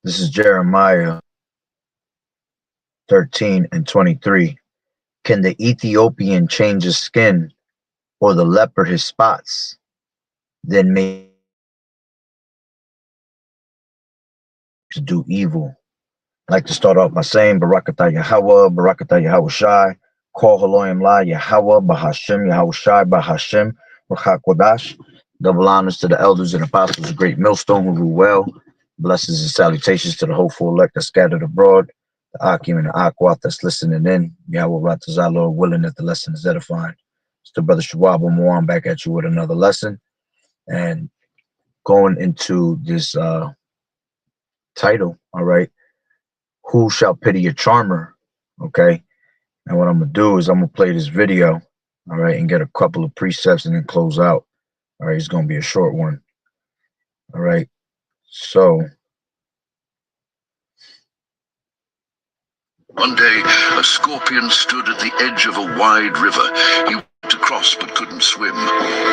This is Jeremiah 13 and 23. Can the Ethiopian change his skin, or the leopard his spots? Then may to do evil. I'd like to start off by saying Barakatah Yahawah, Barakatah Yahawashi, Call Haloyim La Yahawah, Bahashim Yahawashi, Bahashim, Rachakwadash. Double honors to the elders and apostles of Great Millstone who rule well. Blessings and salutations to the hopeful elect that scattered abroad, the Akim and the Akwat that's listening in. Yahweh Ratazah, willing that the lesson is edifying. It's the brother Shawab Moan back at you with another lesson. And going into this title, all right, who shall pity a charmer? Okay. And what I'm gonna do is I'm gonna play this video, all right, and get a couple of precepts and then close out. All right, it's gonna be a short one. All right. So one day, a scorpion stood at the edge of a wide river. He wanted to cross but couldn't swim.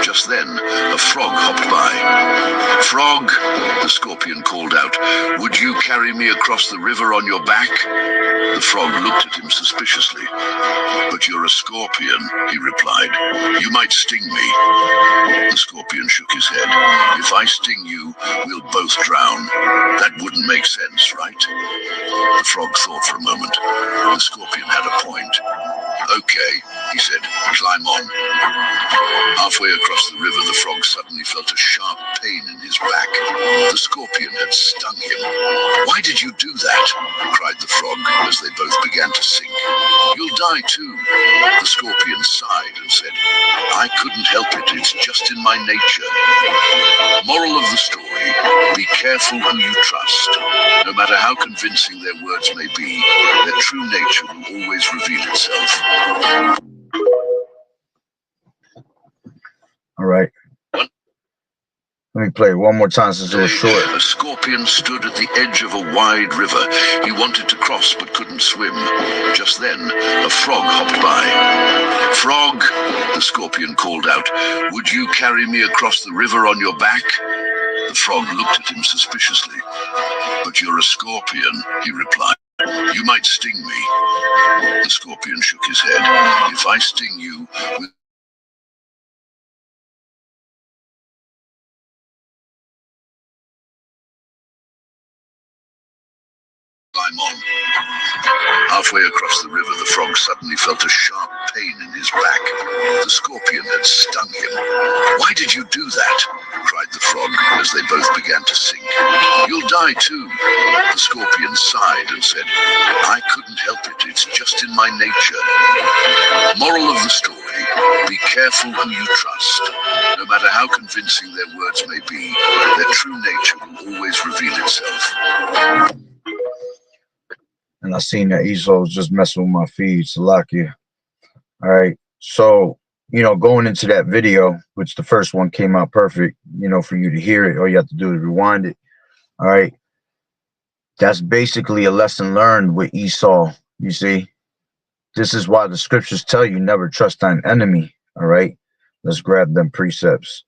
Just then, a frog hopped by. "Frog," the scorpion called out, "would you carry me across the river on your back?" The frog looked at him suspiciously. "But you're a scorpion," he replied. "You might sting me." The scorpion shook his head. "If I sting you, we'll both drown. That wouldn't make sense, right?" The frog thought for a moment. The scorpion had a point. "Okay," he said, "climb on." Halfway across the river, the frog suddenly felt a sharp pain in his back. The scorpion had stung him. "Why did you do that?" cried the frog as they both began to sink. "You'll die too." The scorpion sighed and said, "I couldn't help it. It's just in my nature." Moral of the story: be careful who you trust. No matter how convincing their words may be, their true nature will always reveal itself. All right. Let me play it one more time since it was short. A scorpion stood at the edge of a wide river. He wanted to cross but couldn't swim. Just then, a frog hopped by. "Frog," the scorpion called out, "would you carry me across the river on your back?" The frog looked at him suspiciously. "But you're a scorpion," he replied. "You might sting me." The scorpion shook his head. "If I sting you, climb on." Halfway across the river, the frog suddenly felt a sharp pain in his back. The scorpion had stung him. "Why did you do that?" cried the frog as they both began to sink. "You'll die too." The scorpion sighed and said, "I couldn't help it. It's just in my nature." Moral of the story: be careful who you trust. No matter how convincing their words may be, their true nature will always reveal itself. And I seen that Esau was just messing with my feed, Salakia. All right. So, going into that video, which the first one came out perfect, for you to hear it, all you have to do is rewind it. All right. That's basically a lesson learned with Esau. You see, this is why the scriptures tell you never trust thine enemy. All right. Let's grab them precepts.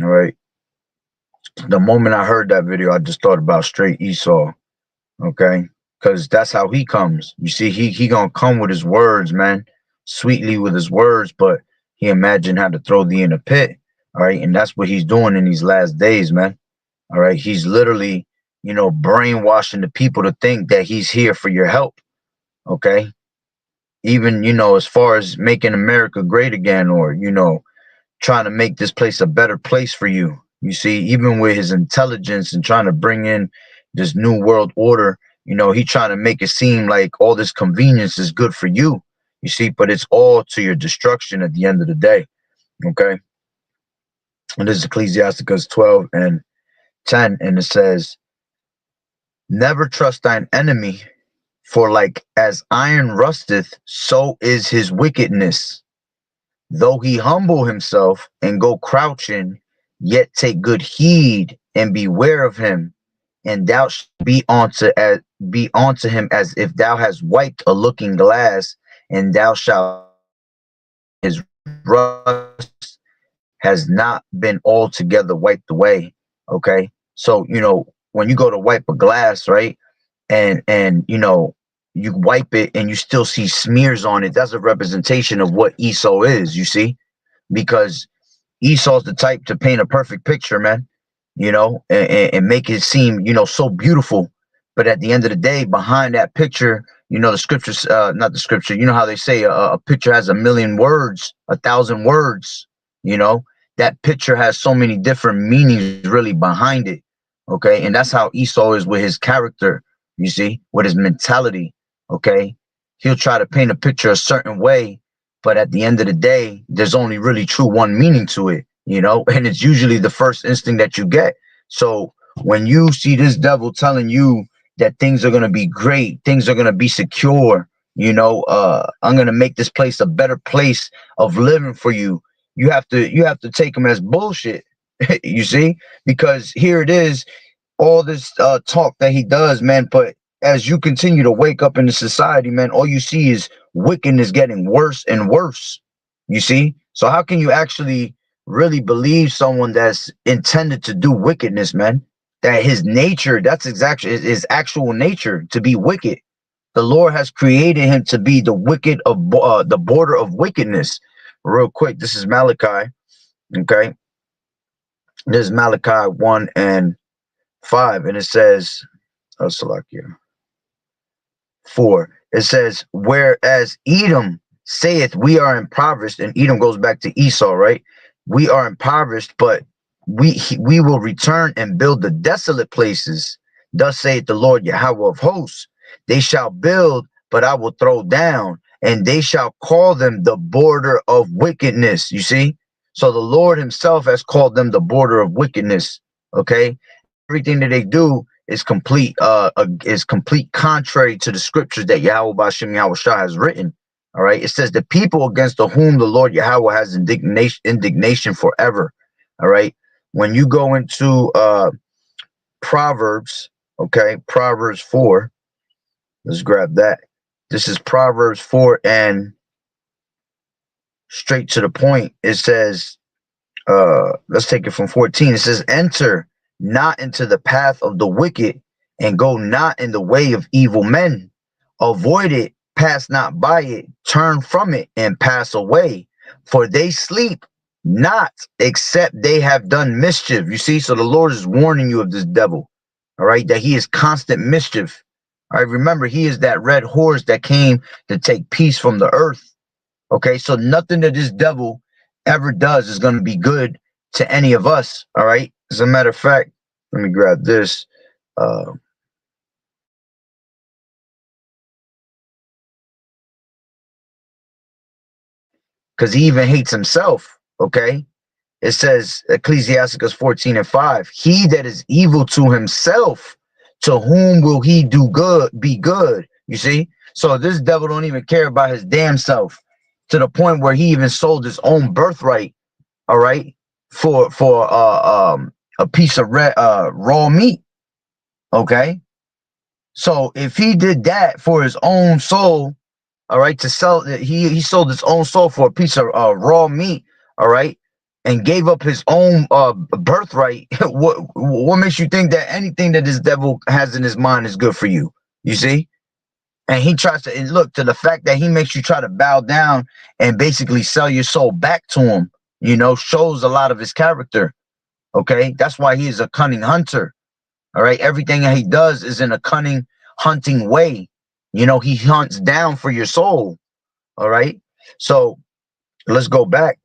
All right. The moment I heard that video, I just thought about straight Esau. Okay. Because that's how he comes. You see, he gonna come with his words, man, sweetly with his words, but he imagined how to throw thee in a pit. All right. And that's what he's doing in these last days, man. All right. He's literally, brainwashing the people to think that he's here for your help. Okay. Even, as far as making America great again, or, trying to make this place a better place for you. You see, even with his intelligence and trying to bring in this new world order, he trying to make it seem like all this convenience is good for you. You see, but it's all to your destruction at the end of the day. Okay. And this is Ecclesiasticus 12 and 10. And it says, "Never trust thine enemy, for like as iron rusteth, so is his wickedness. Though he humble himself and go crouching, yet take good heed and beware of him, and thou shalt be unto him as if thou hast wiped a looking glass, and thou shalt his rust has not been altogether wiped away." Okay, so when you go to wipe a glass, right? And you know, you wipe it and you still see smears on it. That's a representation of what Esau is, you see? Because Esau's the type to paint a perfect picture, man, you know, and make it seem, you know, so beautiful. But at the end of the day, behind that picture, you know, the scriptures, not the scripture, you know how they say a picture has a million words, 1,000 words, you know, that picture has so many different meanings really behind it. Okay. And that's how Esau is with his character, you see, with his mentality. Okay. He'll try to paint a picture a certain way, but at the end of the day, there's only really true one meaning to it, you know, and it's usually the first instinct that you get. So when you see this devil telling you that things are going to be great, things are going to be secure, you know, I'm going to make this place a better place of living for you. You have to take him as bullshit. You see, because here it is, all this talk that he does, man. But as you continue to wake up in the society, man, all you see is wickedness getting worse and worse. You see? So how can you actually really believe someone that's intended to do wickedness, man? That his nature, that's exactly his actual nature to be wicked. The Lord has created him to be the wicked of the border of wickedness. Real quick, this is Malachi. Okay, this is Malachi 1:5, and it says, Salakia 4. It says, whereas Edom saith, we are impoverished, and Edom goes back to Esau, right? We are impoverished, but we will return and build the desolate places. Thus saith the Lord Yahweh of hosts. They shall build, but I will throw down, and they shall call them the border of wickedness. You see? So the Lord himself has called them the border of wickedness. Okay? Everything that they do is complete contrary to the scriptures that Yahweh Bashem Yahweh Shah has written. All right. It says the people against the whom the Lord Yahweh has indignation forever. All right. When you go into Proverbs, okay, Proverbs 4, let's grab that. This is Proverbs 4, and straight to the point. It says, let's take it from 14. It says, enter not into the path of the wicked, and go not in the way of evil men. Avoid it, pass not by it, turn from it, and pass away. For they sleep not, except they have done mischief. You see, so the Lord is warning you of this devil, all right, that he is constant mischief. All right, remember, he is that red horse that came to take peace from the earth. Okay, so nothing that this devil ever does is going to be good to any of us. All right. As a matter of fact, let me grab this. Because he even hates himself. Okay. It says Ecclesiasticus 14:5. He that is evil to himself, to whom will he do good? Be good. You see? So this devil don't even care about his damn self, to the point where he even sold his own birthright, all right, for a piece of raw meat. Okay, so if he did that for his own soul, all right, to sell, he sold his own soul for a piece of raw meat, all right, and gave up his own birthright. What makes you think that anything that this devil has in his mind is good for you? You see? And he tries to, and look, to the fact that he makes you try to bow down and basically sell your soul back to him, you know, shows a lot of his character. Okay, that's why he is a cunning hunter. All right, everything that he does is in a cunning hunting way. You know, he hunts down for your soul. All right, so let's go back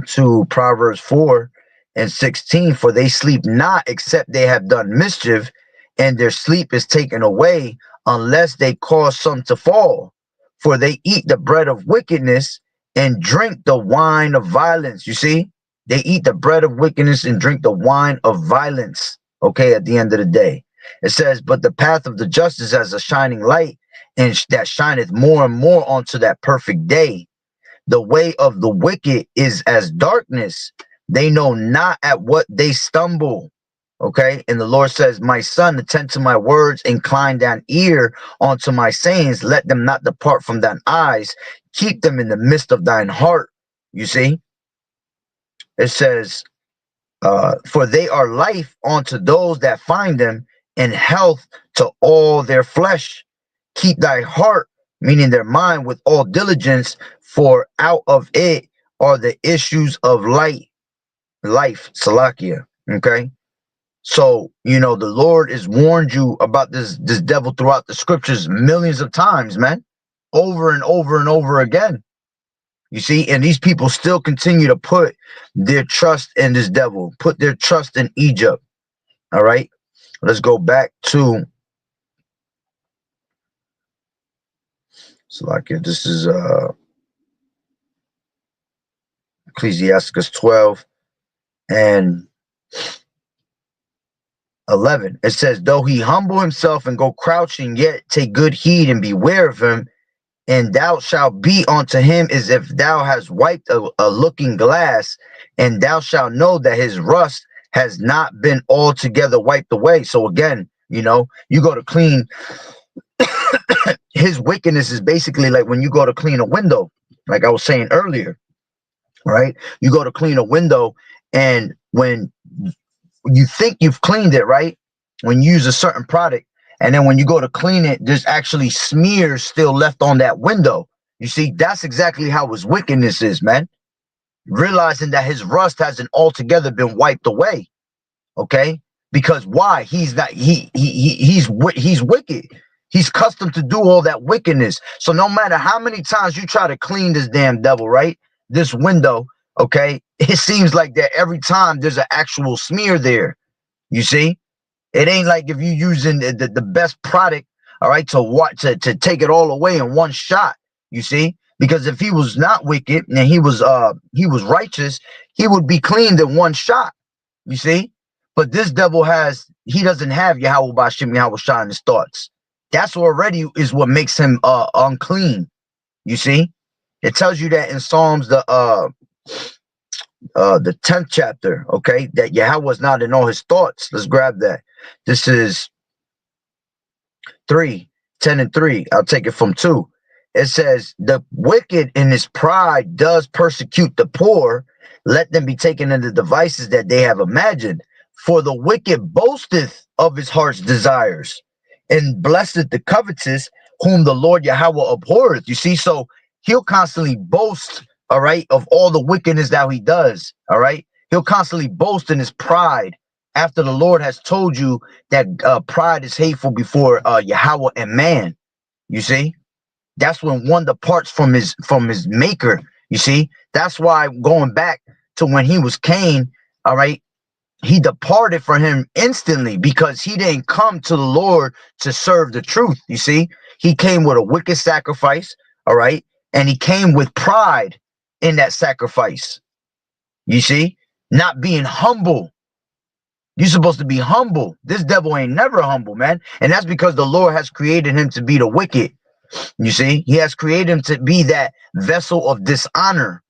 to Proverbs 4:16. For they sleep not, except they have done mischief, and their sleep is taken away, unless they cause some to fall. For they eat the bread of wickedness and drink the wine of violence. You see, they eat the bread of wickedness and drink the wine of violence. Okay, at the end of the day, it says, but the path of the just is as a shining light, and that shineth more and more onto that perfect day. The way of the wicked is as darkness. They know not at what they stumble. Okay. And the Lord says, my son, attend to my words, incline thine ear unto my sayings. Let them not depart from thine eyes. Keep them in the midst of thine heart. You see, it says, For they are life unto those that find them, and health to all their flesh. Keep thy heart, meaning their mind, with all diligence, for out of it are the issues of life, Salakia. Okay. So, the Lord has warned you about this devil throughout the scriptures millions of times, man, over and over and over again. You see, and these people still continue to put their trust in this devil, put their trust in Egypt. All right. Let's go back to Salakia. This is Ecclesiasticus 12 and 11. It says, though he humble himself and go crouching, yet take good heed and beware of him, and thou shalt be unto him as if thou hast wiped a looking glass, and thou shalt know that his rust has not been altogether wiped away. So again, you go to clean his wickedness is basically like when you go to clean a window, like I was saying earlier, right? You go to clean a window, and when you think you've cleaned it, right? When you use a certain product, and then when you go to clean it, there's actually smears still left on that window. You see, that's exactly how his wickedness is, man. Realizing that his rust hasn't altogether been wiped away. Okay, because why? He's not. He's wicked. He's accustomed to do all that wickedness. So no matter how many times you try to clean this damn devil, right? This window, okay, it seems like that every time there's an actual smear there. You see, it ain't like if you using the best product, all right, to take it all away in one shot. You see, because if he was not wicked and he was righteous, he would be cleaned in one shot. You see, but this devil he doesn't have Yahweh Bashim Yahweh Shah in his thoughts. That's already is what makes him unclean. You see, it tells you that in Psalms the 10th chapter, okay, that Yahweh was not in all his thoughts. Let's grab that. This is 10 and 3. I'll take it from 2. It says, the wicked in his pride does persecute the poor. Let them be taken into devices that they have imagined. For the wicked boasteth of his heart's desires, and blesseth the covetous, whom the Lord Yahweh abhorreth. You see, so he'll constantly boast, all right, of all the wickedness that he does, all right? He'll constantly boast in his pride after the Lord has told you that pride is hateful before Yahweh and man. You see, that's when one departs from his maker. You see, that's why going back to when he was Cain, all right, he departed from him instantly because he didn't come to the Lord to serve the truth. You see, he came with a wicked sacrifice, all right, and he came with pride in that sacrifice. You see, not being humble. You're supposed to be humble. This devil ain't never humble, man. And that's because the Lord has created him to be the wicked. You see, he has created him to be that vessel of dishonor.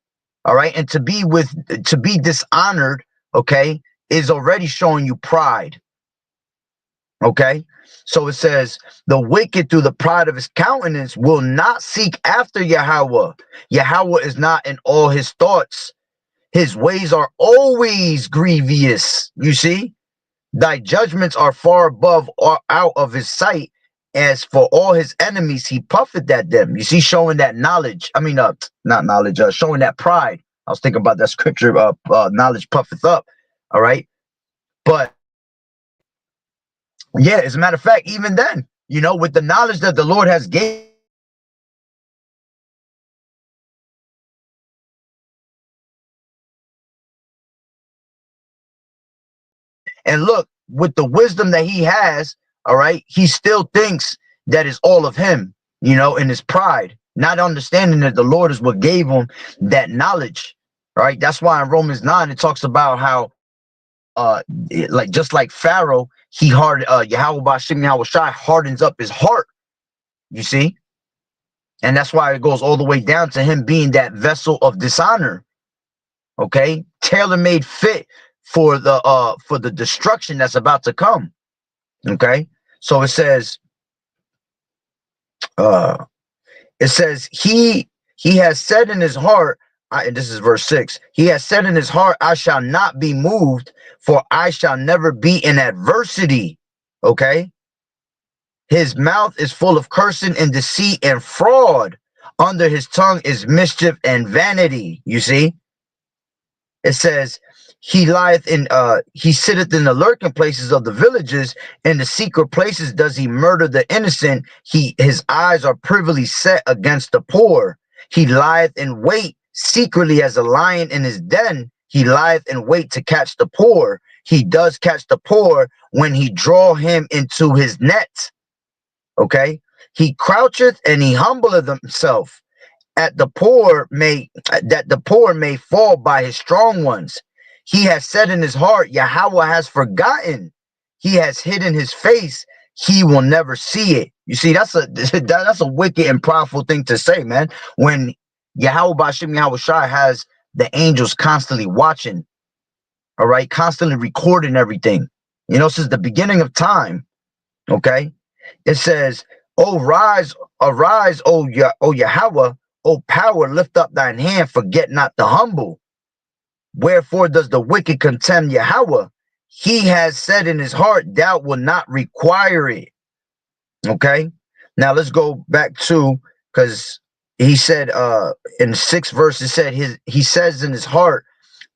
All right. And to be dishonored, okay, is already showing you pride. Okay. So it says, the wicked through the pride of his countenance will not seek after Yahweh. Yahweh is not in all his thoughts. His ways are always grievous. You see, thy judgments are far above or out of his sight. As for all his enemies, he puffeth at them. You see, showing that knowledge. I mean, not knowledge, showing that pride. I was thinking about that scripture, knowledge puffeth up. All right. But yeah, as a matter of fact, even then, with the knowledge that the Lord has gave, and look, with the wisdom that he has, all right, he still thinks that is all of him, in his pride, not understanding that the Lord is what gave him that knowledge. Right. That's why in Romans 9, it talks about how just like Pharaoh, he Yahweh Bashim Yahweh Shai hardens up his heart. You see? And that's why it goes all the way down to him being that vessel of dishonor. Okay, tailor-made fit for the destruction that's about to come. Okay, so it says he has said in his heart, and this is verse 6. He has said in his heart, I shall not be moved, for I shall never be in adversity. Okay. His mouth is full of cursing and deceit and fraud. Under his tongue is mischief and vanity. You see, it says, he sitteth in the lurking places of the villages. In the secret places does he murder the innocent. His eyes are privily set against the poor. He lieth in wait secretly as a lion in his den. He lieth in wait to catch the poor. He does catch the poor when he draw him into his net. Okay. He croucheth and he humbleth himself at the poor may that the poor may fall by his strong ones. He has said in his heart, Yahweh has forgotten. He has hidden his face. He will never see it. You see, that's a wicked and powerful thing to say, man. When Yahweh Bashim Yahweh Shai has the angels constantly watching, all right, constantly recording everything, you know, since the beginning of time. Okay. It says, "Oh, arise, O Yahweh, O power, lift up thine hand, forget not the humble. Wherefore does the wicked contemn Yahweh? He has said in his heart, thou will not require it." Okay. Now let's go back to, because he said in the 6th verse, it said he says in his heart,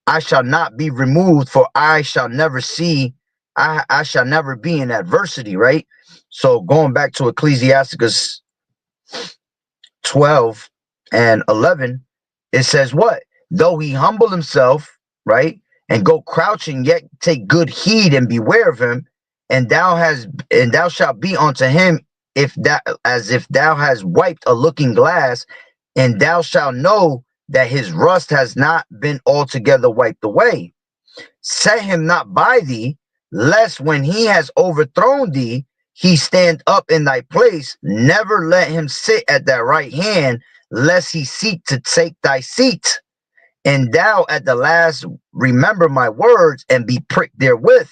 I shall not be removed, for I shall never see, I shall never be in adversity, right? So going back to Ecclesiasticus 12 and 11, it says what? Though he humble himself, right, and go crouching, yet take good heed and beware of him, and thou shalt be unto him as if thou hast wiped a looking glass, and thou shalt know that his rust has not been altogether wiped away. Set him not by thee, lest when he has overthrown thee, he stand up in thy place. Never let him sit at thy right hand, lest he seek to take thy seat. And thou at the last remember my words and be pricked therewith.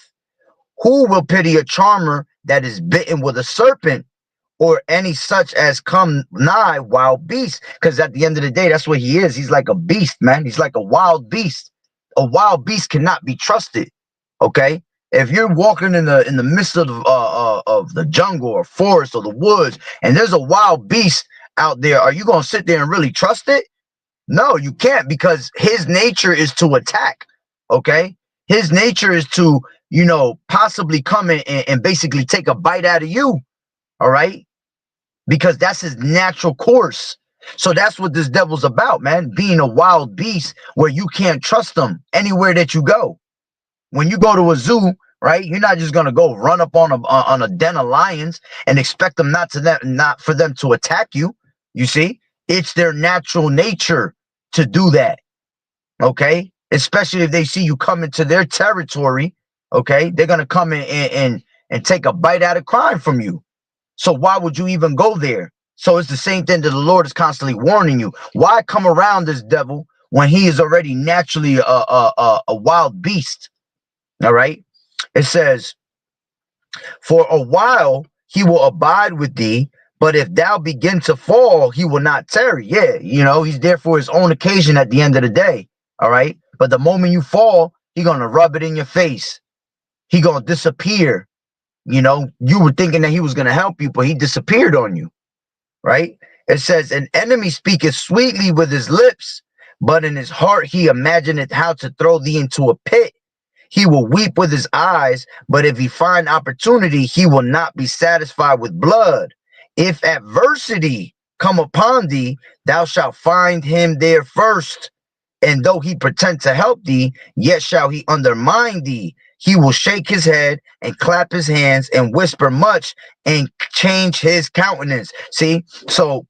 Who will pity a charmer that is bitten with a serpent, or any such as come nigh wild beast? Because at the end of the day, that's what he is. He's like a beast, man. He's like a wild beast. A wild beast cannot be trusted. Okay, if you're walking in the midst of the jungle or forest or the woods, and there's a wild beast out there, are you gonna sit there and really trust it? No, you can't, because his nature is to attack. Okay, his nature is to, you know, possibly come in and basically take a bite out of you. All right, because that's his natural course. So that's what this devil's about, man. Being a wild beast where you can't trust them anywhere that you go. When you go to a zoo, right, you're not just gonna go run up on a den of lions and expect them not for them to attack you. You see, it's their natural nature to do that. Okay, especially if they see you come into their territory. Okay, they're gonna come in and take a bite out of crime from you. So why would you even go there? So it's the same thing that the Lord is constantly warning you. Why come around this devil when he is already naturally a wild beast? All right. It says, for a while he will abide with thee, but if thou begin to fall, he will not tarry. Yeah, you know, he's there for his own occasion at the end of the day. All right. But the moment you fall, he's gonna rub it in your face. He gonna disappear. You know, you were thinking that he was gonna help you, but he disappeared on you. Right. It says, an enemy speaketh sweetly with his lips, but in his heart he imagineth how to throw thee into a pit. He will weep with his eyes, but if he find opportunity, he will not be satisfied with blood. If adversity come upon thee, thou shalt find him there first. And though he pretend to help thee, yet shall he undermine thee. He will shake his head and clap his hands and whisper much and change his countenance. See, so,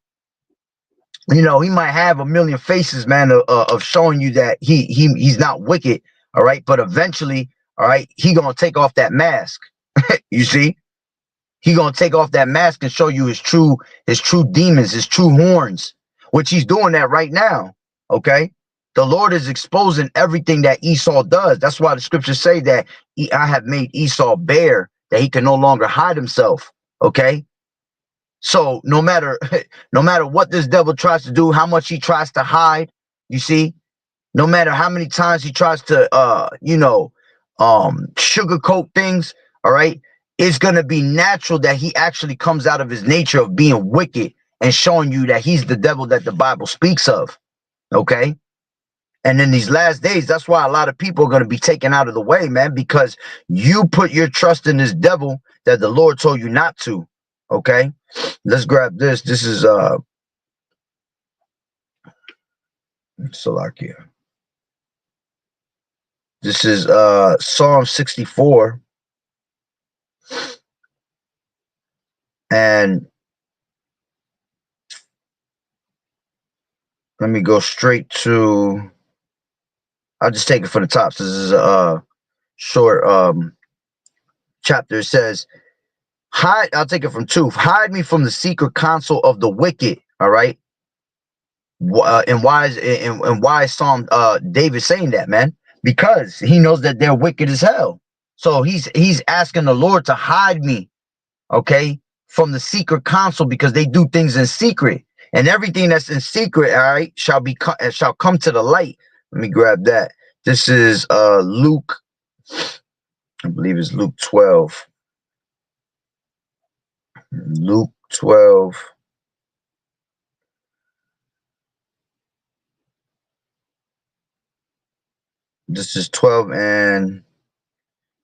you know, he might have a million faces, man, of showing you that he's not wicked. All right. But eventually, all right, he gonna take off that mask. You see, he gonna take off that mask and show you his true demons, his true horns, which he's doing that right now. Okay. The Lord is exposing everything that Esau does. That's why the scriptures say that I have made Esau bare, that he can no longer hide himself. Okay. So no matter what this devil tries to do, how much he tries to hide, you see, No matter how many times he tries to, sugarcoat things, all right, it's going to be natural that he actually comes out of his nature of being wicked and showing you that he's the devil that the Bible speaks of. Okay. And in these last days, that's why a lot of people are going to be taken out of the way, man, because you put your trust in this devil that the Lord told you not to. Okay. Let's grab this. This is, Salakia. This is Psalm 64. And let me go straight to, I'll just take it from the top. So this is a short chapter. It says, hide, I'll take it from 2. Hide me from the secret counsel of the wicked. All right. And why is Psalm David saying that, man? Because he knows that they're wicked as hell. So he's asking the Lord to hide me, okay, from the secret counsel, because they do things in secret, and everything that's in secret, all right, shall come to the light. Let me grab that. This is Luke, I believe it's Luke 12. Luke 12. This is 12 and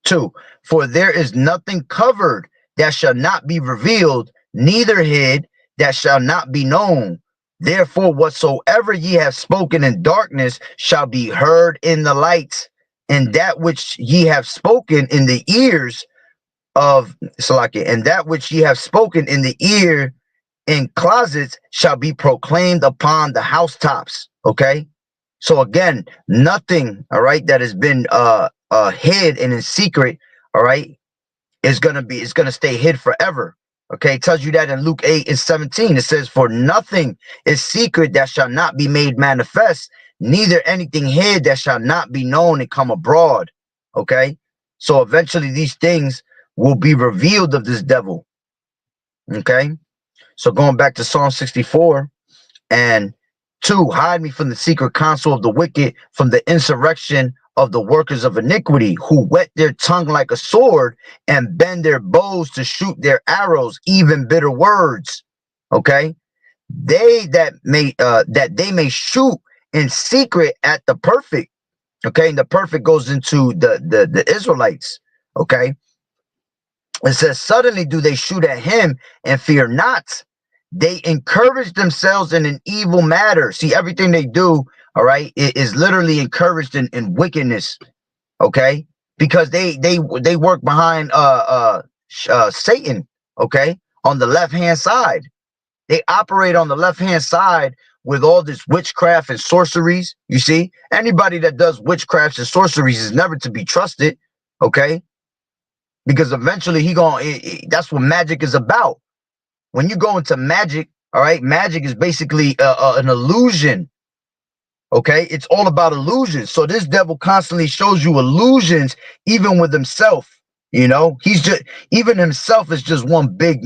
2. For there is nothing covered that shall not be revealed, neither hid that shall not be known. Therefore, whatsoever ye have spoken in darkness shall be heard in the light, and that which ye have spoken in the ears of Salakia, and that which ye have spoken in the ear in closets shall be proclaimed upon the housetops. Okay. So again, nothing, all right, that has been hid and in secret, all right, it's gonna stay hid forever. Okay, it tells you that in Luke 8 and 17. It says, for nothing is secret that shall not be made manifest, neither anything hid that shall not be known and come abroad. Okay, so eventually these things will be revealed of this devil. Okay, so going back to Psalm 64 and 2, hide me from the secret counsel of the wicked, from the insurrection of the workers of iniquity, who whet their tongue like a sword and bend their bows to shoot their arrows, even bitter words. Okay, that they may shoot in secret at the perfect. Okay, and the perfect goes into the Israelites. Okay, it says, suddenly do they shoot at him and fear not. They encourage themselves in an evil matter. See, everything they do, all right, is literally encouraged in wickedness. Okay, because they work behind Satan. Okay, on the left hand side, they operate on the left hand side with all this witchcraft and sorceries. You see, anybody that does witchcrafts and sorceries is never to be trusted. Okay, because eventually that's what magic is about. When you go into magic, all right, magic is basically an illusion. Okay, it's all about illusions. So this devil constantly shows you illusions, even with himself. You know, he's just, even himself is just one big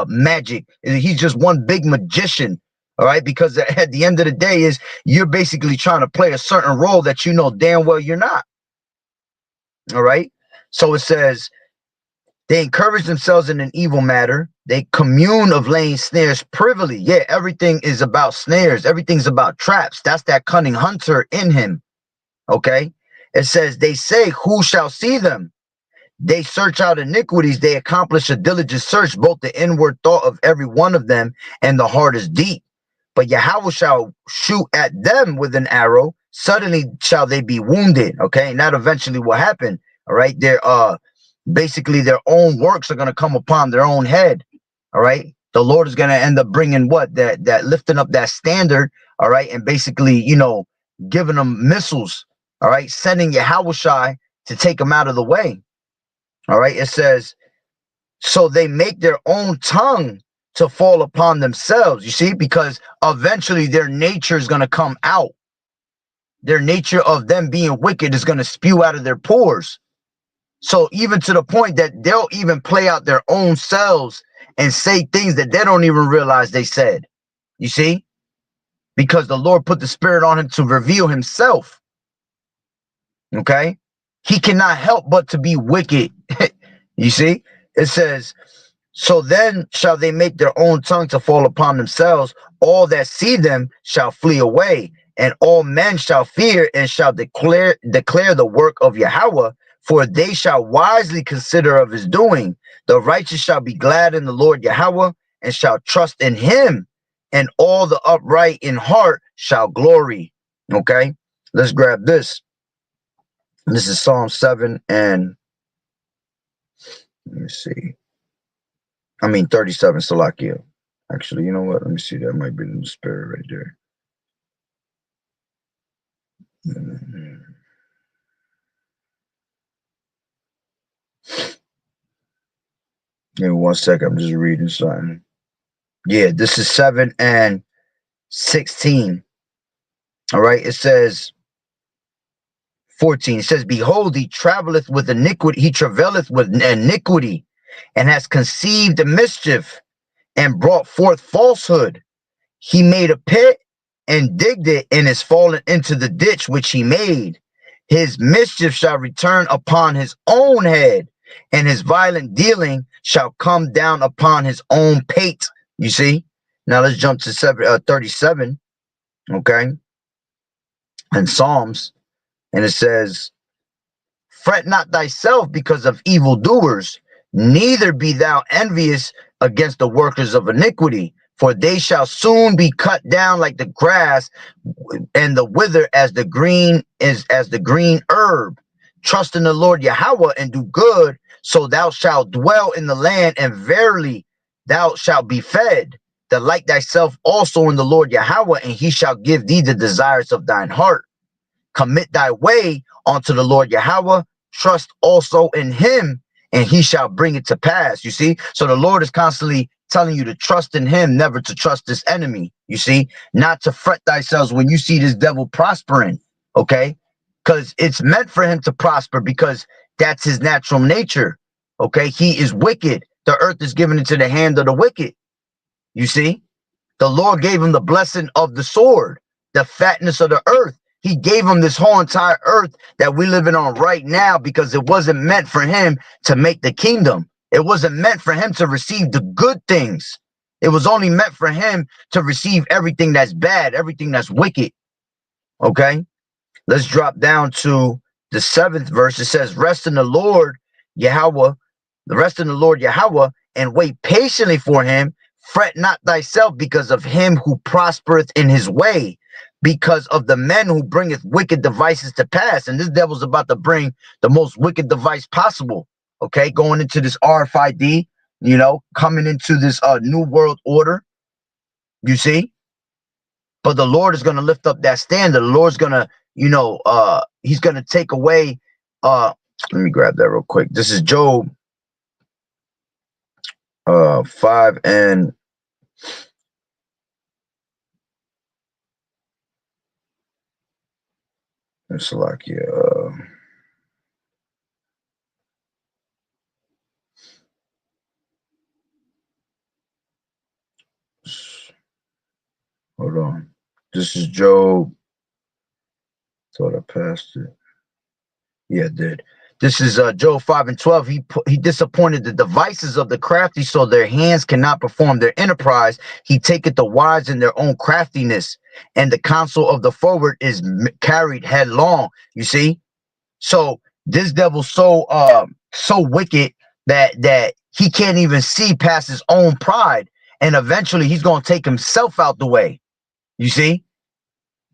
magic. He's just one big magician. All right, because at the end of the day, is you're basically trying to play a certain role that you know damn well you're not. All right, so it says, they encourage themselves in an evil matter. They commune of laying snares privily. Yeah, everything is about snares. Everything's about traps. That's that cunning hunter in him. Okay. It says, they say, who shall see them? They search out iniquities. They accomplish a diligent search, both the inward thought of every one of them and the heart is deep. But Yahweh shall shoot at them with an arrow. Suddenly shall they be wounded. Okay. And that eventually will happen. All right. They're basically their own works are going to come upon their own head. All right, the Lord is going to end up bringing what that lifting up that standard. All right, and basically, you know, giving them missiles. All right, sending Yahawah to take them out of the way. All right, it says, so they make their own tongue to fall upon themselves. You see, because eventually their nature is going to come out. Their nature of them being wicked is going to spew out of their pores. So even to the point that they'll even play out their own selves and say things that they don't even realize they said. You see? because the Lord put the Spirit on him to reveal himself. Okay? He cannot help but to be wicked. You see? It says, so then shall they make their own tongue to fall upon themselves. All that see them shall flee away, and all men shall fear and shall declare the work of Yahweh, for they shall wisely consider of his doing. The righteous shall be glad in the Lord Yahweh, and shall trust in him, and all the upright in heart shall glory. Okay, let's grab this. This is Psalm 7 and let me see. 37, Salakia. Actually, you know what? Let me see. That might be in the spirit right there. Give me 1 second. I'm just reading something. Yeah, this is 7 and 16. All right. It says 14. It says, behold, he traveleth with iniquity. He travaileth with iniquity and has conceived the mischief and brought forth falsehood. He made a pit and digged it and is fallen into the ditch which he made. His mischief shall return upon his own head, and his violent dealing shall come down upon his own pate. You see? Now let's jump to 37, okay? And Psalms, and it says, fret not thyself because of evildoers, neither be thou envious against the workers of iniquity, for they shall soon be cut down like the grass, and the wither as the green herb. Trust in the Lord Yahweh and do good, so thou shalt dwell in the land, and verily thou shalt be fed. Delight thyself also in the Lord Yahweh, and he shall give thee the desires of thine heart. Commit thy way unto the Lord Yahweh, trust also in him, and he shall bring it to pass. You see? So the Lord is constantly telling you to trust in him, never to trust this enemy. You see? Not to fret thyself when you see this devil prospering, okay? Because it's meant for him to prosper, because that's his natural nature, okay? He is wicked. The earth is given into the hand of the wicked. You see? The Lord gave him the blessing of the sword, the fatness of the earth. He gave him this whole entire earth that we're living on right now, because it wasn't meant for him to make the kingdom. It wasn't meant for him to receive the good things. It was only meant for him to receive everything that's bad, everything that's wicked. Okay? Let's drop down to the 7th verse. It says, rest in the Lord Yahweh, the rest in the Lord Yahweh, and wait patiently for him. Fret not thyself because of him who prospereth in his way, because of the men who bringeth wicked devices to pass. And this devil's about to bring the most wicked device possible. Okay, going into this RFID, you know, coming into this new world order. You see? But the Lord is going to lift up that standard. The Lord's going to, you know, he's going to take away, let me grab that real quick. This is Job 5 and it's like, yeah. Hold on. This is Job. Thought I passed it. Yeah, it did. This is Job 5 and 12. He disappointed the devices of the crafty, so their hands cannot perform their enterprise. He taketh the wise in their own craftiness, and the counsel of the forward is carried headlong. You see? So this devil's so wicked that he can't even see past his own pride, and eventually he's going to take himself out the way. You see?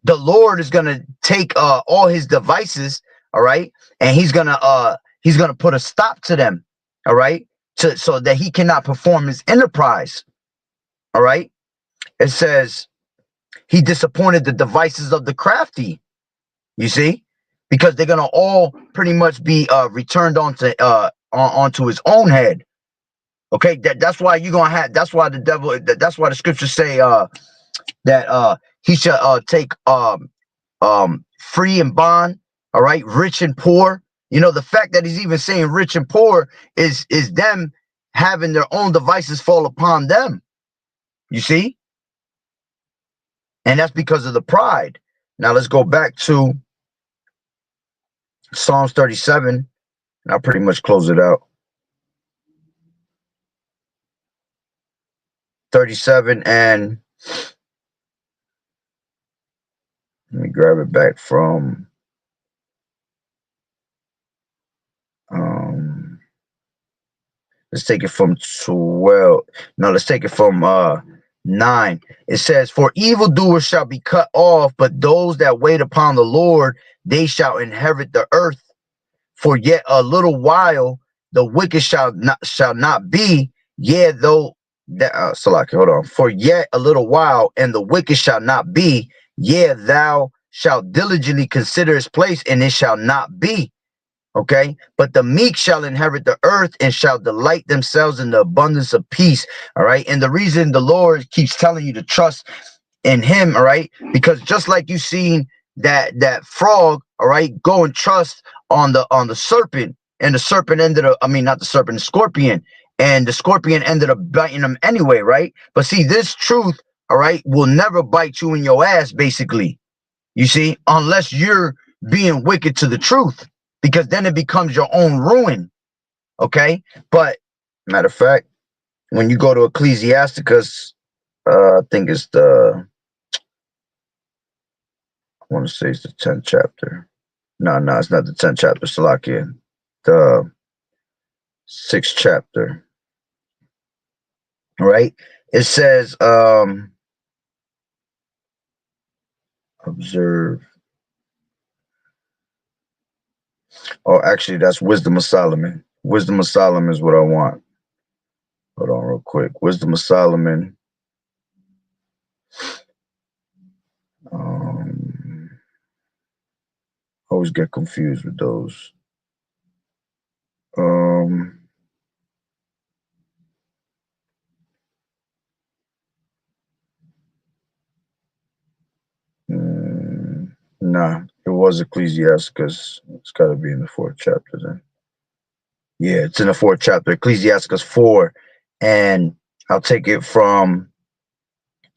The Lord is going to take all his devices, all right, and he's going to put a stop to them, all right, so that he cannot perform his enterprise. All right? It says he disappointed the devices of the crafty. You see? Because they're going to all pretty much be returned onto his own head. Okay? That's why you're going to have, that's why the devil, that's why the scriptures say that he shall take free and bond, all right, rich and poor. You know, the fact that he's even saying rich and poor is them having their own devices fall upon them. You see? And that's because of the pride. Now let's go back to Psalms 37, and I'll pretty much close it out. 37, and let me grab it back from let's take it from 12. No, let's take it from 9. It says, for evildoers shall be cut off, but those that wait upon the Lord, they shall inherit the earth. For yet a little while the wicked shall not be, yea, though that Salaki, hold on. For yet a little while, and the wicked shall not be, yea, thou shalt diligently consider his place, and it shall not be. Okay, but the meek shall inherit the earth and shall delight themselves in the abundance of peace. All right, and the reason the Lord keeps telling you to trust in him, all right, because just like you seen that frog, all right, go and trust on the serpent, and the serpent ended up, I mean, not the serpent, the scorpion, and the scorpion ended up biting him anyway, right? But see, this truth, all right, will never bite you in your ass, basically, you see, unless you're being wicked to the truth, because then it becomes your own ruin. Okay, but matter of fact, when you go to Ecclesiasticus, I think it's I want to say it's the 10th chapter. No, it's not the 10th chapter, Salakia. The 6th chapter. All right. It says, observe. Oh, actually, that's Wisdom of Solomon. Wisdom of Solomon is what I want. Hold on real quick. Wisdom of Solomon. Always get confused with those. Nah, it was Ecclesiasticus. It's got to be in the 4th chapter then. Yeah, it's in the 4th chapter, Ecclesiasticus 4, and I'll take it from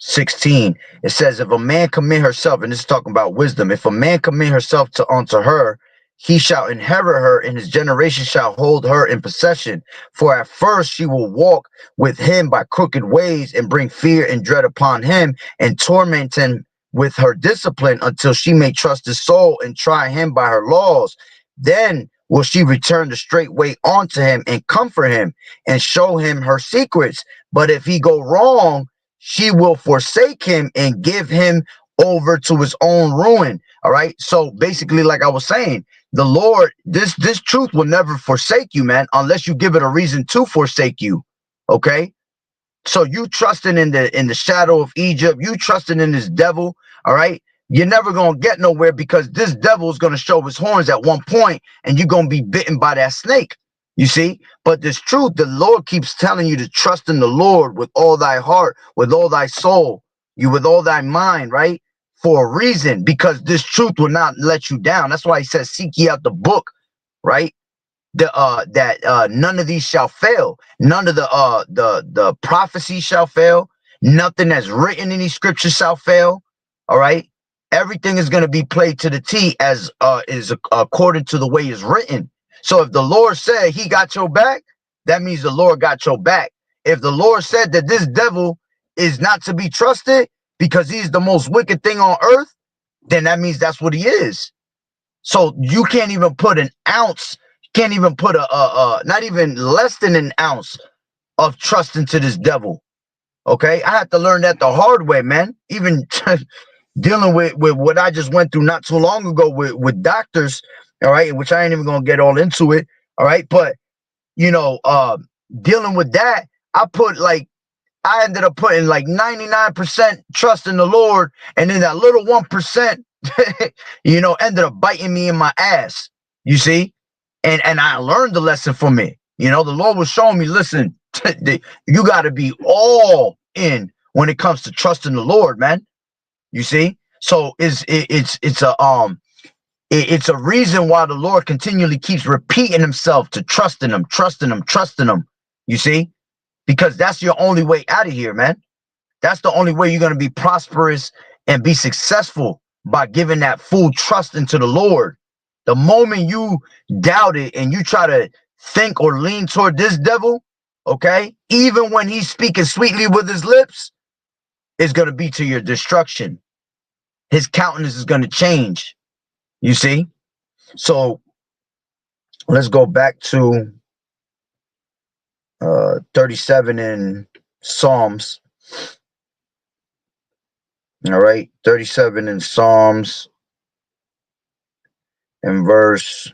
16. It says, if a man commit herself, and this is talking about wisdom, if a man commit herself unto her, he shall inherit her, and his generation shall hold her in possession. For at first she will walk with him by crooked ways, and bring fear and dread upon him, and torment him with her discipline, until she may trust his soul and try him by her laws. Then will she return the straight way unto him, and comfort him, and show him her secrets. But if he go wrong, she will forsake him and give him over to his own ruin. All right. So basically, like I was saying, the Lord, this truth will never forsake you, man, unless you give it a reason to forsake you. Okay. So you trusting in the shadow of Egypt, you trusting in this devil. All right. You're never going to get nowhere, because this devil is going to show his horns at one point, and you're going to be bitten by that snake. You see, but this truth, the Lord keeps telling you to trust in the Lord with all thy heart, with all thy soul, you with all thy mind, right? For a reason, because this truth will not let you down. That's why he says, seek ye out the book, right? None of these shall fail. None of the prophecies shall fail. Nothing that's written in these scriptures shall fail. All right. Everything is going to be played to the T, as is according to the way it's written. So if the Lord said he got your back, that means the Lord got your back. If the Lord said that this devil is not to be trusted because he's the most wicked thing on earth, then that means that's what he is. So you can't even put an ounce, can't even put not even less than an ounce of trust into this devil. Okay, I had to learn that the hard way, man. Even dealing with what I just went through not too long ago with doctors, all right, which I ain't even gonna get all into it, all right, but you know, dealing with that, I ended up putting like 99% trust in the Lord, and then that little 1%, you know, ended up biting me in my ass. You see, and I learned the lesson from it. You know, the Lord was showing me, listen, you got to be all in when it comes to trusting the Lord, man. You see, so it's a reason why the Lord continually keeps repeating himself to trusting him, trusting him, trusting him. You see, because that's your only way out of here, man. That's the only way you're going to be prosperous and be successful by giving that full trust into the Lord. The moment you doubt it and you try to think or lean toward this devil, okay, even when he's speaking sweetly with his lips, it's going to be to your destruction. His countenance is going to change. You see? So let's go back to 37 in Psalms. All right, 37 in Psalms and verse,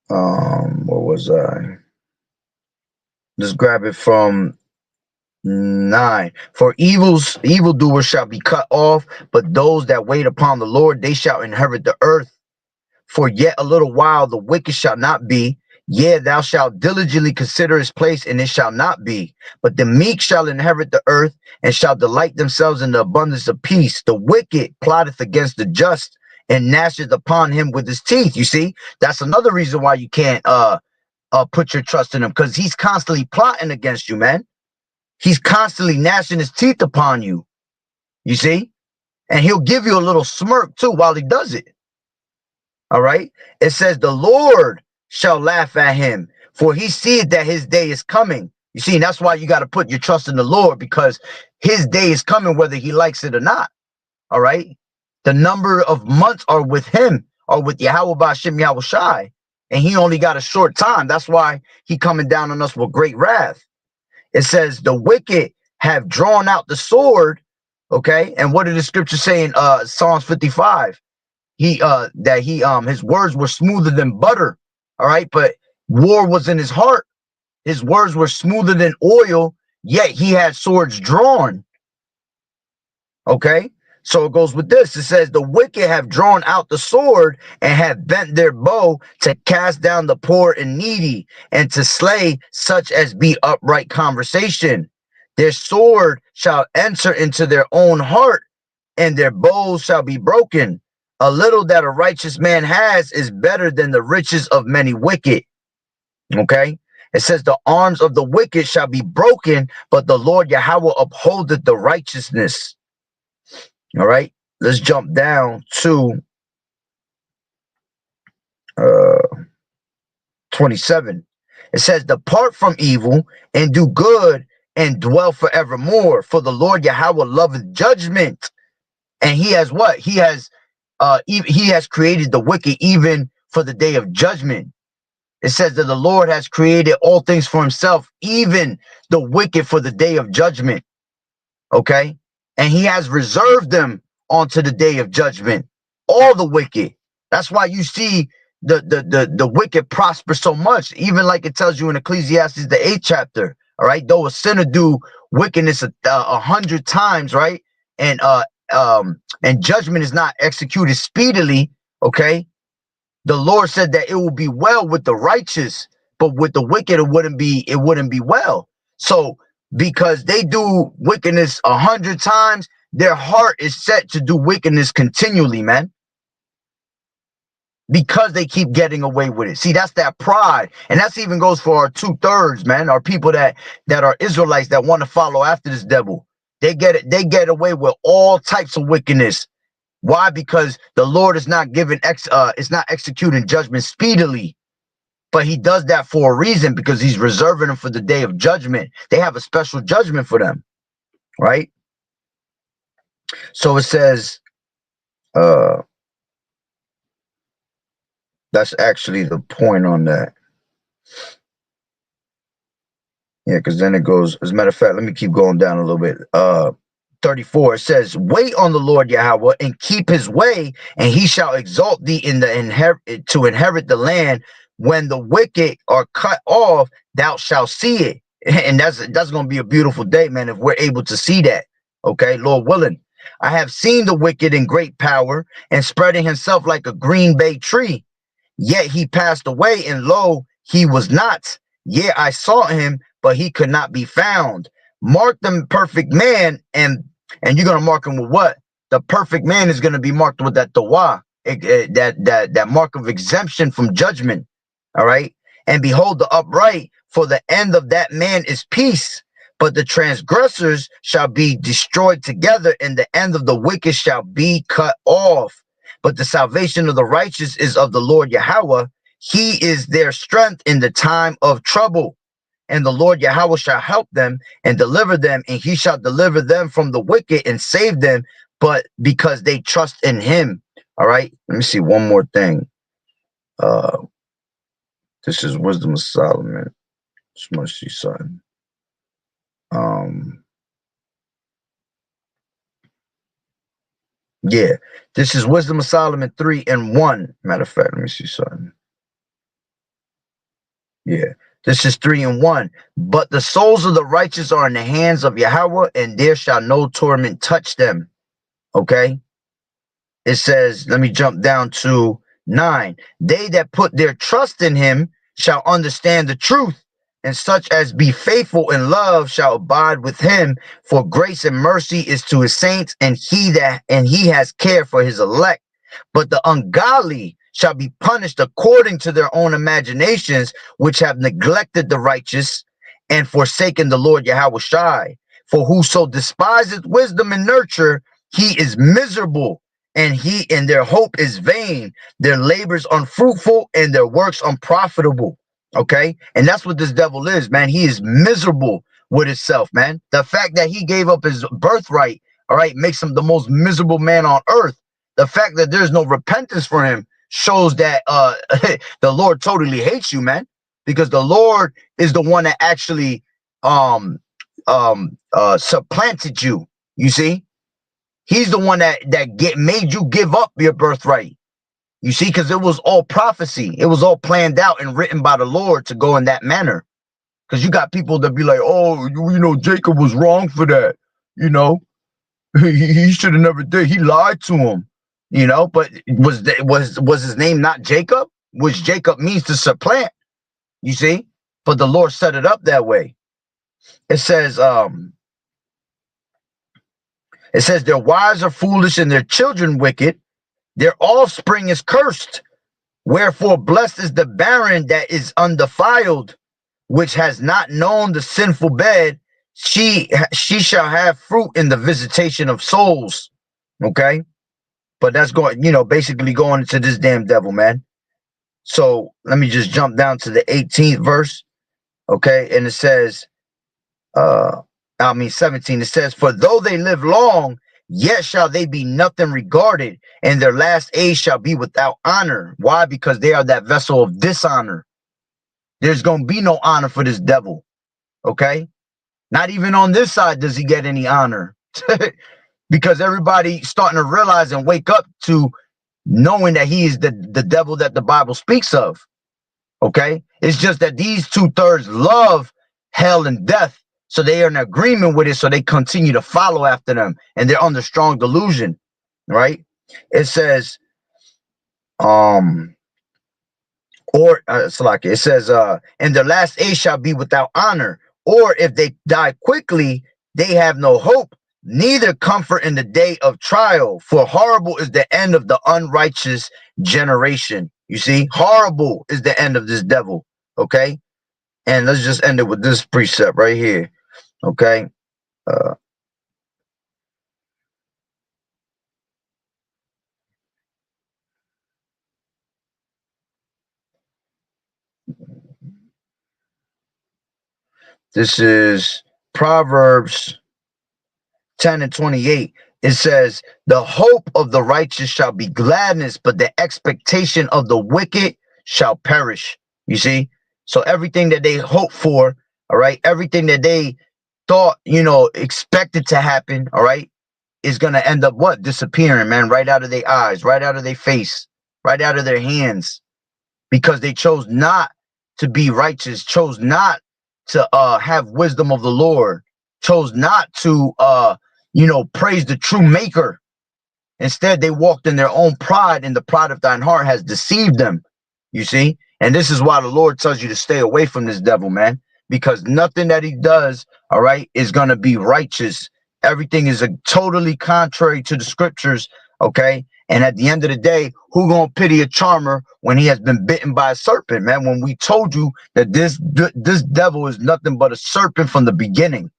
what was I? Just grab it from 9. For evildoers shall be cut off, but those that wait upon the Lord, they shall inherit the earth. For yet a little while the wicked shall not be. Yea, thou shalt diligently consider his place, and it shall not be. But the meek shall inherit the earth, and shall delight themselves in the abundance of peace. The wicked plotteth against the just, and gnasheth upon him with his teeth. You see, that's another reason why you can't put your trust in him, because he's constantly plotting against you, man. He's constantly gnashing his teeth upon you. You see, and he'll give you a little smirk too while he does it. All right. It says the Lord shall laugh at him, for he seeth that his day is coming. You see, and that's why you got to put your trust in the Lord, because his day is coming whether he likes it or not. All right. The number of months are with him, or with YAHAWAH'S, and he only got a short time. That's why he coming down on us with great wrath. It says the wicked have drawn out the sword. Okay. And what did the scripture say in Psalms 55? His words were smoother than butter. All right, but war was in his heart. His words were smoother than oil, yet he had swords drawn. Okay, so it goes with this. It says the wicked have drawn out the sword and have bent their bow to cast down the poor and needy, and to slay such as be upright conversation. Their sword shall enter into their own heart, and their bows shall be broken. A little that a righteous man has is better than the riches of many wicked. Okay. It says the arms of the wicked shall be broken, but the Lord Yahweh upholdeth the righteousness. All right. Let's jump down to 27. It says, depart from evil and do good and dwell forevermore. For the Lord Yahweh loveth judgment. And he has what? He has created the wicked even for the day of judgment. It says that the Lord has created all things for himself, even the wicked for the day of judgment. Okay. And he has reserved them onto the day of judgment. All the wicked. That's why you see the wicked prosper so much. Even like it tells you in Ecclesiastes, the 8th chapter. All right. Though a sinner do wickedness 100 times, right? And judgment is not executed speedily, okay, the Lord said that it will be well with the righteous, but with the wicked it wouldn't be well. So because they do wickedness 100 times, their heart is set to do wickedness continually, man, because they keep getting away with it. See, that's that pride. And that's even goes for our 2/3, man, our people that are Israelites that want to follow after this devil. They get away with all types of wickedness. Why? Because the Lord is not executing judgment speedily. But he does that for a reason, because he's reserving them for the day of judgment. They have a special judgment for them, right? So it says, that's actually the point on that. Yeah, because then it goes, as a matter of fact, let me keep going down a little bit. 34, it says, wait on the Lord Yahweh and keep his way, and he shall exalt thee in the to inherit the land. When the wicked are cut off, thou shalt see it. And that's going to be a beautiful day, man, if we're able to see that. Okay, Lord willing. I have seen the wicked in great power and spreading himself like a green bay tree. Yet he passed away, and lo, he was not. Yet I saw him, but he could not be found. Mark the perfect man, and you're going to mark him with what? The perfect man is going to be marked with that tawah, that mark of exemption from judgment. All right. And behold the upright, for the end of that man is peace. but the transgressors shall be destroyed together, and the end of the wicked shall be cut off. But the salvation of the righteous is of the Lord Yahweh. He is their strength in the time of trouble. And the Lord Yahweh shall help them and deliver them, and he shall deliver them from the wicked and save them, but because they trust in him. All right, let me see one more thing. This is Wisdom of Solomon. Just want to see something. Yeah, this is Wisdom of Solomon 3:1. Matter of fact, let me see something. Yeah, this is 3:1. But the souls of the righteous are in the hands of Yahweh, and there shall no torment touch them. Okay. It says, let me jump down to 9. They that put their trust in him shall understand the truth, and such as be faithful in love shall abide with him. For grace and mercy is to his saints, and he has care for his elect. But the ungodly shall be punished according to their own imaginations, which have neglected the righteous and forsaken the Lord Yahweh Shai. For whoso despiseth wisdom and nurture, he is miserable, and their hope is vain. Their labors unfruitful, and their works unprofitable. Okay, and that's what this devil is, man. He is miserable with himself, man. The fact that he gave up his birthright, all right, makes him the most miserable man on earth. The fact that there's no repentance for him shows that the Lord totally hates you, man, because the Lord is the one that actually supplanted you. You see, he's the one that made you give up your birthright. You see, because it was all prophecy. It was all planned out and written by the Lord to go in that manner. Because you got people that be like, oh, you know, Jacob was wrong for that. You know, he should have never did. He lied to him. You know, but was his name not Jacob? Which Jacob means to supplant. You see, but the Lord set it up that way. It says their wives are foolish and their children wicked. Their offspring is cursed. Wherefore blessed is the barren that is undefiled, which has not known the sinful bed. She shall have fruit in the visitation of souls. Okay, but that's going, you know, basically going into this damn devil, man. So let me just jump down to the 18th verse. Okay, and it says, 17. It says, for though they live long, yet shall they be nothing regarded, and their last age shall be without honor. Why? Because they are that vessel of dishonor. There's going to be no honor for this devil. Okay, not even on this side does he get any honor. Because everybody starting to realize and wake up to knowing that he is the devil that the Bible speaks of. Okay, it's just that these 2/3 love hell and death, so they are in agreement with it, so they continue to follow after them, and they're under strong delusion. Right? It says, it says, and their last age shall be without honor, or if they die quickly, they have no hope, neither comfort in the day of trial. For horrible is the end of the unrighteous generation. You see, horrible is the end of this devil. Okay, and let's just end it with this precept right here. Okay, this is Proverbs 10:28. It says, the hope of the righteous shall be gladness, but the expectation of the wicked shall perish. You see, so everything that they hope for, all right, everything that they thought, you know, expected to happen, all right, is going to end up what? Disappearing, man, right out of their eyes, right out of their face, right out of their hands, because they chose not to be righteous, chose not to have wisdom of the Lord, chose not to you know, praise the true maker. Instead, they walked in their own pride, and the pride of thine heart has deceived them. You see, and this is why the Lord tells you to stay away from this devil, man, because nothing that he does, all right, is going to be righteous. Everything is totally contrary to the scriptures. Okay, and at the end of the day, who gonna pity a charmer when he has been bitten by a serpent, man? When we told you that this devil is nothing but a serpent from the beginning.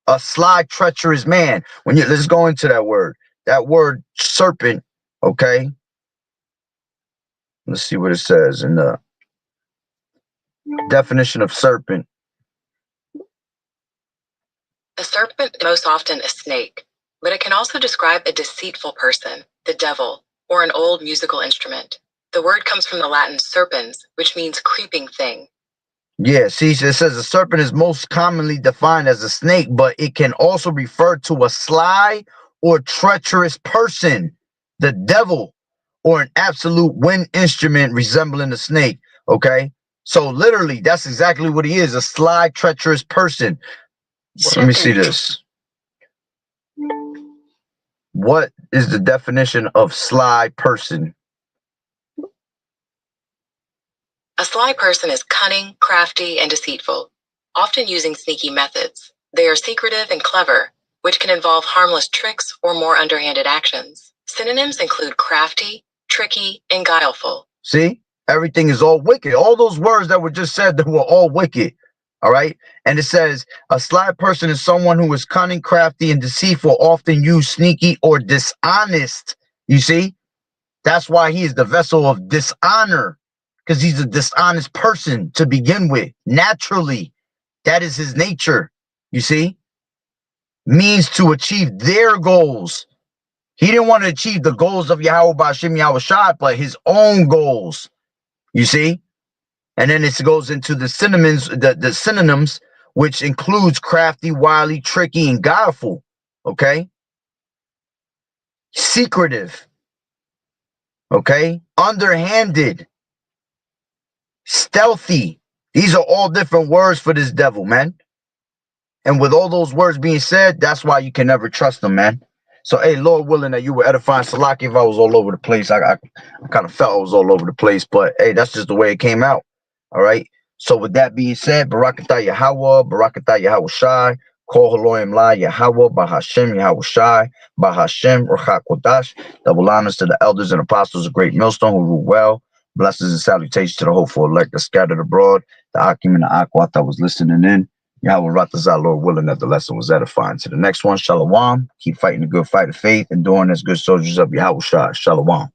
A sly, treacherous man. When you let's go into that word. That word serpent, okay? Let's see what it says in the definition of serpent. A serpent is most often a snake, but it can also describe a deceitful person, the devil, or an old musical instrument. The word comes from the Latin serpens, which means creeping thing. Yeah, see, it says a serpent is most commonly defined as a snake, but it can also refer to a sly or treacherous person, the devil, or an absolute wind instrument resembling a snake. Okay, so literally, that's exactly what he is, a sly, treacherous person. Let me see this. What is the definition of sly person? A sly person is cunning, crafty, and deceitful, often using sneaky methods. They are secretive and clever, which can involve harmless tricks or more underhanded actions. Synonyms include crafty, tricky, and guileful. See, everything is all wicked. All those words that were just said, that were all wicked. All right. And it says a sly person is someone who is cunning, crafty, and deceitful, often used sneaky or dishonest. You see, that's why he is the vessel of dishonor, because he's a dishonest person to begin with. Naturally, that is his nature. You see, means to achieve their goals. He didn't want to achieve the goals of Yahweh Ba'Shem Yahweh Shai, but his own goals. You see? And then it goes into the synonyms, which includes crafty, wily, tricky, and guileful. Okay? Secretive. Okay? Underhanded. Stealthy. These are all different words for this devil, man. And with all those words being said, that's why you can never trust them, man. So, hey, Lord willing that you were edifying Salaki. If I was all over the place, I kind of felt I was all over the place. But, hey, that's just the way it came out. All right? So, with that being said, Barakatah Yahweh, Barakatah Yahweh Shai, Kol Haloim La Yahweh, Bahashem Yahweh Shai, Bahashem Ruach Kodash. Double honors to the elders and apostles of Great Millstone who rule well. Blessings and salutations to the hopeful elect that scattered abroad. The Akim and the Akwat that was listening in. Yahweh Ratazah, Lord willing that the lesson was edifying. To the next one, Shalom. Keep fighting the good fight of faith and doing as good soldiers of Yahweh Shai. Shalom.